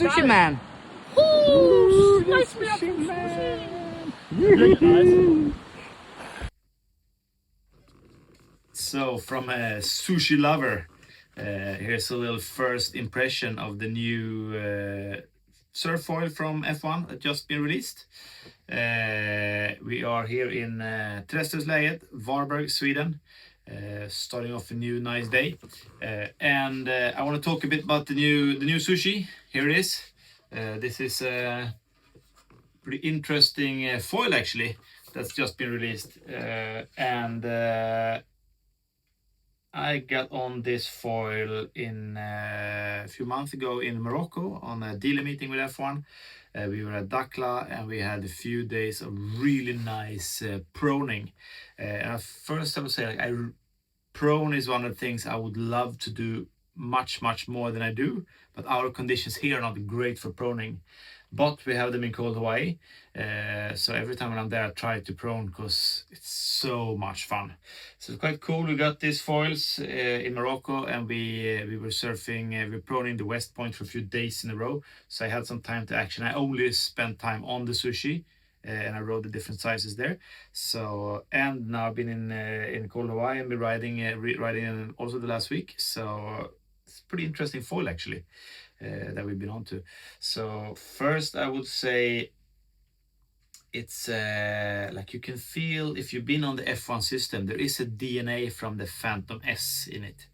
Sushi man. Ooh, nice sushi. Nice. So from a sushi lover, here's a little first impression of the new surf foil from F-ONE that just been released. We are here in Träslövsläget, Varberg, Sweden. Starting off a new nice day, and I want to talk a bit about the new sushi. Here it is. This is a pretty interesting foil actually that's just been released, and I got on this foil in a few months ago in Morocco on a dealer meeting with F-ONE. We were at Dakhla and we had a few days of really nice proning. And first I would say, like, prone is one of the things I would love to do much more than I do, but our conditions here are not great for proning. But we have them in cold Hawaii, so every time when I'm there I try to prone because it's so much fun. So it's quite cool. We got these foils in Morocco, and we were surfing, we were proning the West Point for a few days in a row, so I had some time to action. I only spent time on the sushi, and I rode the different sizes there. So, and now I've been in cold Hawaii and been riding also the last week, so it's a pretty interesting foil actually. That we've been on to. So first I would say it's like you can feel, if you've been on the F-ONE system, there is a DNA from the Phantom S in it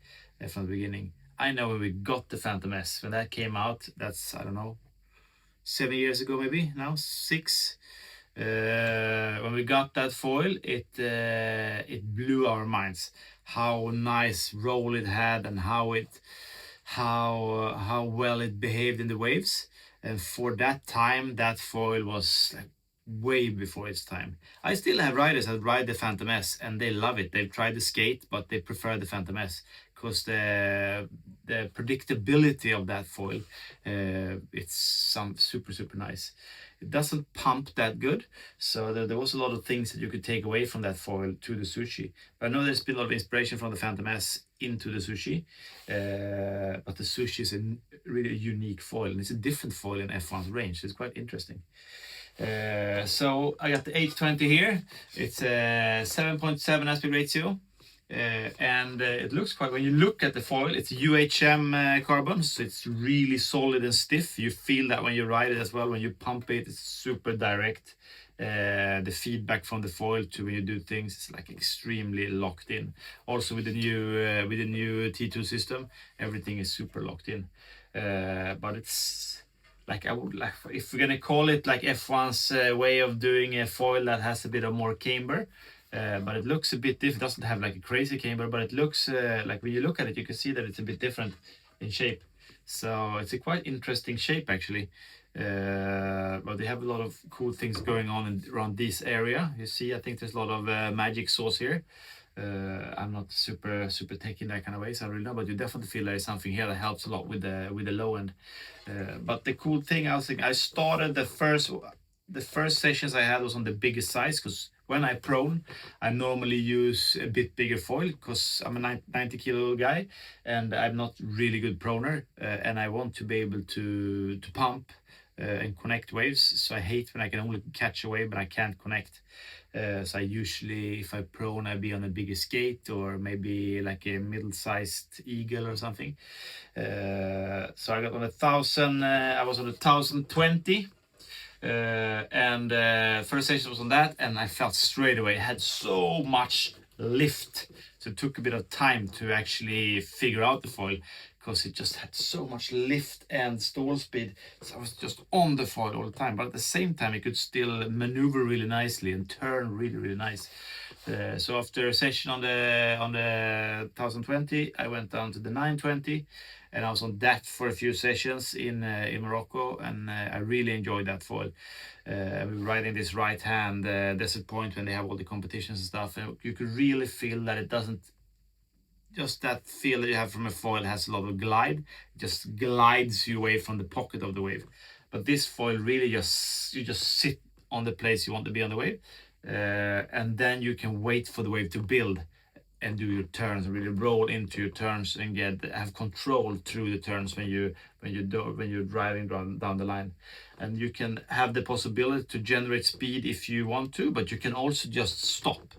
from the beginning. I know when we got the Phantom S, when that came out, that's, I don't know, 7 years ago maybe, now 6. When we got that foil, it blew our minds. How nice roll it had and how well it behaved in the waves. And for that time, that foil was like way before its time. I still have riders that ride the Phantom S and they love it. They've tried the skate, but they prefer the Phantom S because the predictability of that foil, it's some super nice. It doesn't pump that good, so there was a lot of things that you could take away from that foil to the sushi. But I know there's been a lot of inspiration from the Phantom S into the sushi, but the sushi is a really unique foil, and it's a different foil in F-ONE's range. It's quite interesting. So I got the 820 here. It's a 7.7 aspect ratio. And it looks quite, when you look at the foil, it's UHM carbon, so it's really solid and stiff. You feel that when you ride it as well. When you pump it, it's super direct. The feedback from the foil to when you do things is like extremely locked in. Also with the new T2 system, everything is super locked in. But it's like, I would like, if we're gonna call it like F-ONE's way of doing a foil that has a bit of more camber. But it looks a bit different. It doesn't have like a crazy camber, but it looks like when you look at it, you can see that it's a bit different in shape. So it's a quite interesting shape actually. But they have a lot of cool things going on around this area. You see, I think there's a lot of magic sauce here. I'm not super techy in that kind of way, so I don't really know, but you definitely feel there is something here that helps a lot with the low end. But the cool thing, I was thinking, I started the first sessions I had was on the biggest size, because when I prone, I normally use a bit bigger foil because I'm a 90 kilo guy and I'm not really good proner, and I want to be able to pump and connect waves. So I hate when I can only catch a wave but I can't connect. So I usually, if I prone, I be on a bigger skate or maybe like a middle-sized eagle or something. So I got on 1,000. I was on 1,020. And first session was on that, and I felt straight away it had so much lift, so it took a bit of time to actually figure out the foil because it just had so much lift and stall speed. So I was just on the foil all the time, but at the same time it could still maneuver really nicely and turn really nice. So after a session on the 1020, I went down to the 920, and I was on that for a few sessions in Morocco, and I really enjoyed that foil. We were riding this right hand desert point when they have all the competitions and stuff, and you could really feel that it doesn't, just that feel that you have from a foil has a lot of glide. It just glides you away from the pocket of the wave. But this foil really you just sit on the place you want to be on the wave, and then you can wait for the wave to build. and do your turns and really roll into your turns and have control through the turns when you're driving down the line. And you can have the possibility to generate speed if you want to, but you can also just stop.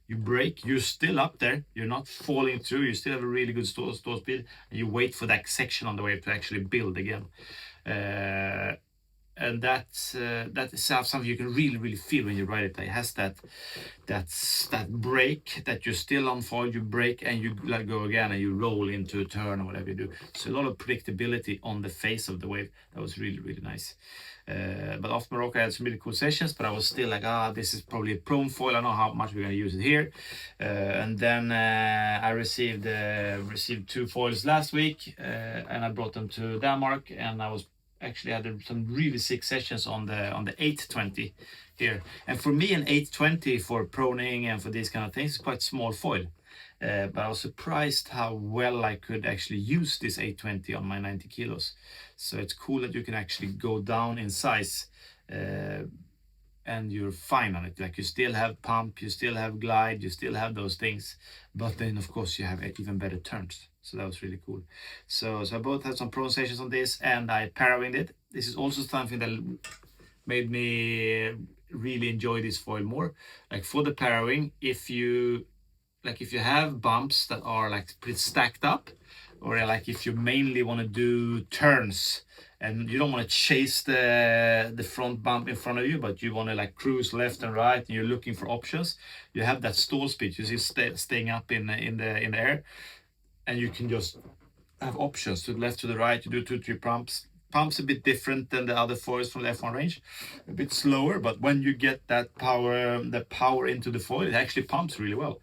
You brake, you're still up there, you're not falling through, you still have a really good stall speed, and you wait for that section on the wave to actually build again. And that is something you can really feel when you ride it. It has that brake that you're still on foil, you brake and you let go again and you roll into a turn or whatever you do. So a lot of predictability on the face of the wave. That was really nice. But after Morocco I had some really cool sessions, but I was still like, this is probably a prone foil, I know how much we're going to use it here. And then I received 2 foils last week, and I brought them to Denmark, and I was actually had some really sick sessions on the 820 here. And for me, an 820 for proning and for these kind of things is quite small foil. But I was surprised how well I could actually use this 820 on my 90 kilos. So it's cool that you can actually go down in size and you're fine on it. Like, you still have pump, you still have glide, you still have those things, but then of course you have even better turns. So that was really cool. So I both had some prone sessions on this, and I para-winged it. This is also something that made me really enjoy this foil more. Like, for the para-wing, if you have bumps that are like pretty stacked up, or like if you mainly want to do turns and you don't want to chase the front bump in front of you, but you want to like cruise left and right, and you're looking for options, you have that stall speed. You see staying up in the air, and you can just have options to the left, to the right. You do 2-3 pumps. Pumps a bit different than the other foils from the F-ONE range, a bit slower, but when you get that power into the foil, it actually pumps really well.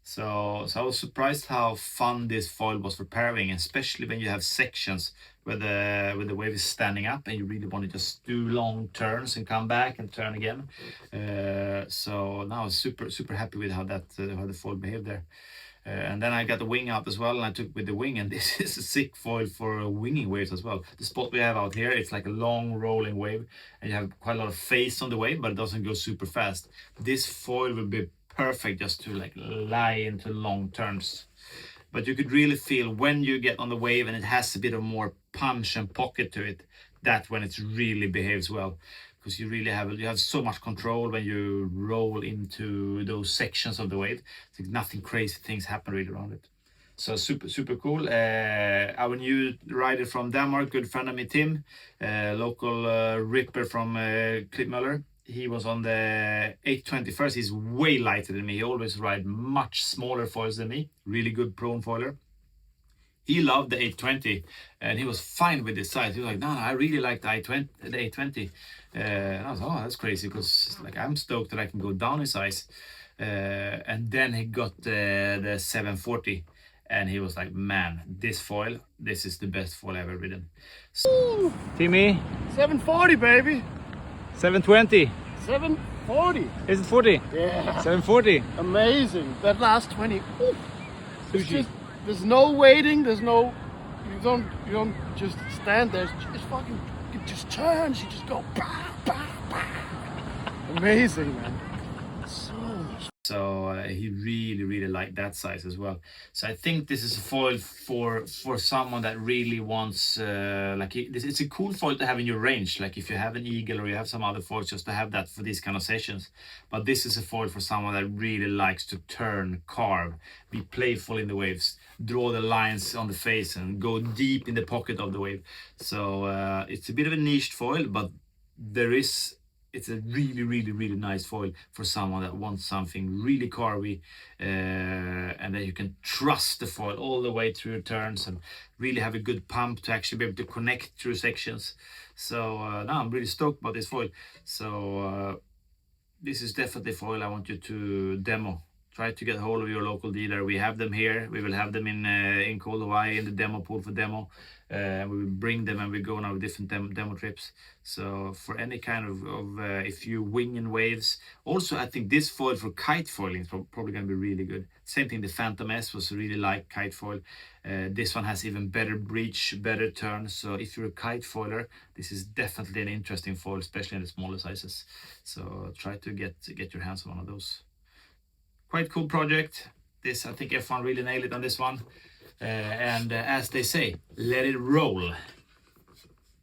So I was surprised how fun this foil was for para-wing, especially when you have sections where the wave is standing up and you really want to just do long turns and come back and turn again. So now I was super happy with how the foil behaved there. And then I got the wing out as well, and I took with the wing, and this is a sick foil for winging waves as well. The spot we have out here, it's like a long rolling wave, and you have quite a lot of face on the wave, but it doesn't go super fast. This foil will be perfect just to like lie into long turns. But you could really feel when you get on the wave and it has a bit of more punch and pocket to it, that when it really behaves well. Because you have so much control when you roll into those sections of the wave. It's like nothing crazy things happen really around it. So super cool. Our new rider from Denmark, good friend of me, Tim, local ripper from Klitmøller. He was on the 820 first. He's way lighter than me. He always ride much smaller foils than me. Really good prone foiler. He loved the 820, and he was fine with this size. He was like, no, I really like the 820. And I was like, that's crazy, because like I'm stoked that I can go down in size. And then he got the 740, and he was like, man, this is the best foil I've ever ridden. So, Timmy? 740, baby. 720. 740. Is it 40? Yeah. 740. Amazing. That last 20. Ooh. Sushi. There's no waiting. There's no. You don't just stand there. It's fucking. It just turns. You just go. Bah, bah, bah. Amazing, man. So he really liked that size as well. So I think this is a foil for someone that really wants it's a cool foil to have in your range. Like if you have an eagle or you have some other foils, just to have that for these kind of sessions. But this is a foil for someone that really likes to turn, carve, be playful in the waves, draw the lines on the face and go deep in the pocket of the wave. So it's a bit of a niched foil, but it's a really nice foil for someone that wants something really carvy, and that you can trust the foil all the way through your turns and really have a good pump to actually be able to connect through sections. So now I'm really stoked about this foil. So this is definitely foil I want you to demo. Try to get hold of your local dealer. We have them here. We will have them in cold Hawaii in the demo pool for demo. We will bring them and we go on our different demo trips. So for any kind of if you wing in waves. Also, I think this foil for kite foiling is probably going to be really good. Same thing, the Phantom S was really like kite foil. This one has even better breach, better turn. So if you're a kite foiler, this is definitely an interesting foil, especially in the smaller sizes. So try to get your hands on one of those. Quite cool project. this. I think F1 really nailed it on this one. And as they say, let it roll.